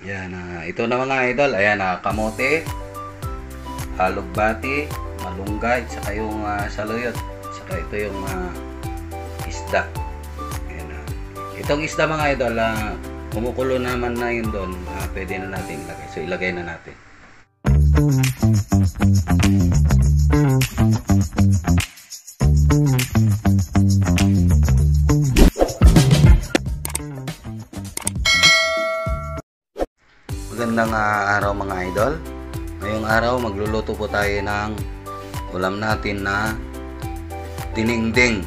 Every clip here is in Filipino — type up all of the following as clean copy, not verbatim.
Yan, ito na mga idol. Ayan, kamote, alugbati, malunggay, saka yung saluyot. Saka ito yung isda. Ayan, itong isda mga idol, kumukulo naman na yun doon. Pwede na natin ilagay. So, ilagay na natin. Magandang araw mga idol. Ngayong araw magluluto po tayo ng ulam natin na dinengdeng.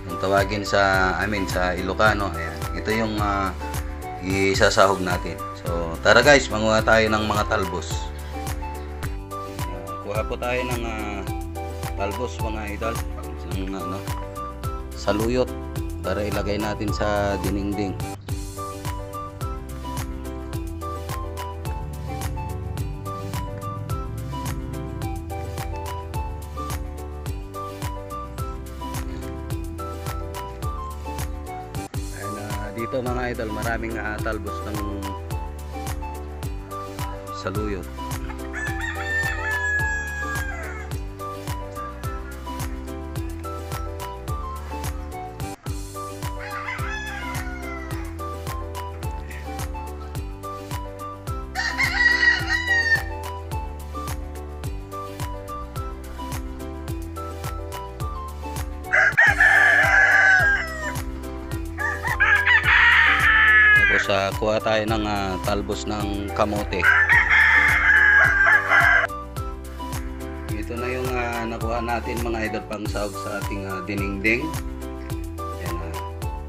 Kung tawagin sa sa Ilocano, ayan. Ito yung isasahog natin. So tara guys, manguha tayo ng mga talbos. Kuha po tayo ng talbos mga idol. Saluyot para ilagay natin sa dinengdeng. Dito mga idol, maraming talbos ng saluyot. Kuha tayo ng talbos ng kamote. Ito na yung nakuha natin mga idol pang sahog sa ating dinengdeng. Yan,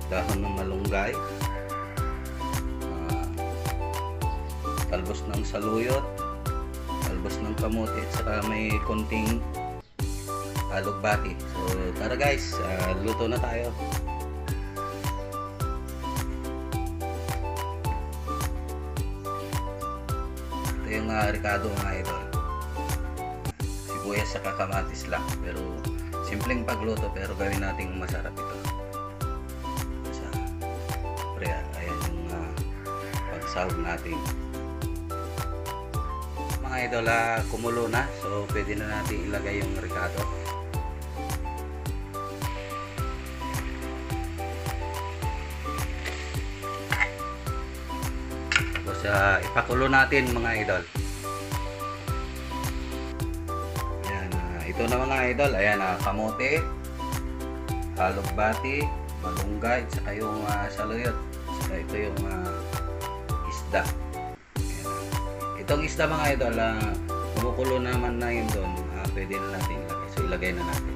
dahon ng malunggay, talbos ng saluyot, talbos ng kamote, at saka may konting alugbati. So tara guys, luto na tayo. Yung ricado mga idol, sibuyas sa kamatis lang, pero simpleng pagluto pero gawin nating masarap ito. Ayan yung pagsahog natin mga idol. Kumulo na, so pwede na natin ilagay yung ricado. Ipakulo natin mga idol. Ayan, ito na mga idol. Ayan, kamote, alugbati, malunggay, saka yung saluyot, saka ito yung isda. Ayan, itong isda mga idol, kumukulo naman na yun doon. Pwede na natin ilagay. So ilagay na natin.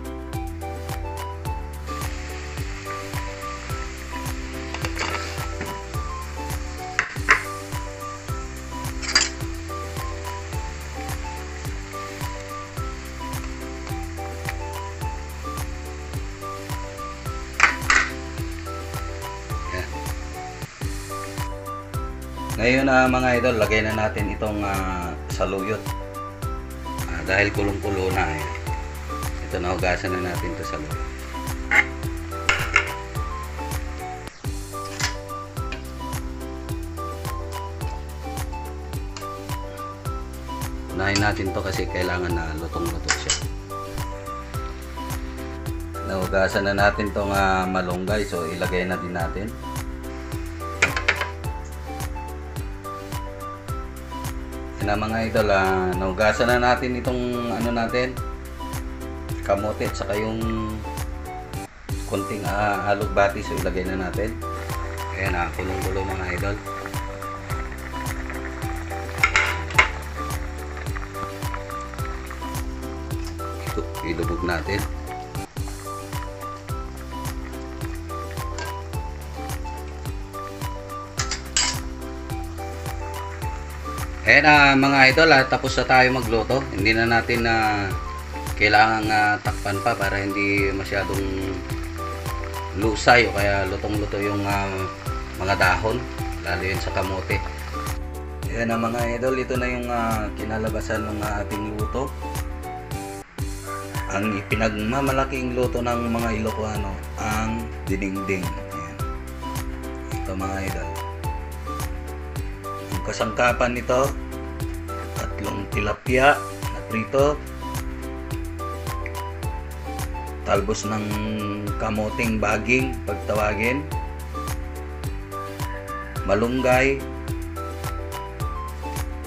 Ngayon mga idol, lagay na natin itong saluyot. Dahil kulong-kulo na. Ito na, hugasan na natin ito saluyot. Unahin natin to kasi kailangan na lutong-luto siya. Nahugasan na natin itong malunggay, so ilagay na din natin. Na mga idol, nahugasan na natin itong natin, kamote at saka yung konting alugbati, so ilagay na natin. Ayan, kulong-kulo mga idol. Ito, ilubog natin. Ayan mga idol, tapos na tayo magluto. Hindi na natin kailangang takpan pa para hindi masyadong lusay o kaya lutong-luto yung mga dahon, lalo yun sa kamote. Ayan mga idol, ito na yung kinalabasan ng ating luto. Ang ipinagmamalaking luto ng mga Ilocano, ang dinengdeng. Ayan. Ito mga idol, ang kasangkapan nito, 3 tilapia na prito, talbos ng kamuting baging pagtawagin, malunggay,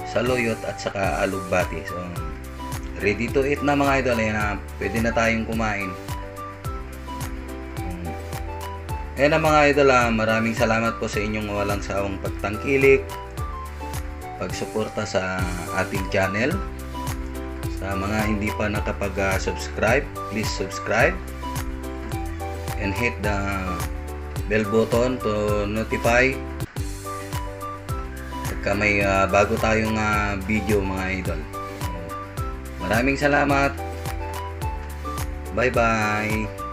saluyot at saka alugbati. So ready to eat na mga idol. Ayan, pwede na tayong kumain. Ayan na mga idol, maraming salamat po sa inyong walang sawang pagtangkilik, pagsuporta sa ating channel. Sa mga hindi pa nakapag-subscribe, please subscribe and hit the bell button to notify pagka may bago tayong video mga idol. Maraming salamat. Bye bye.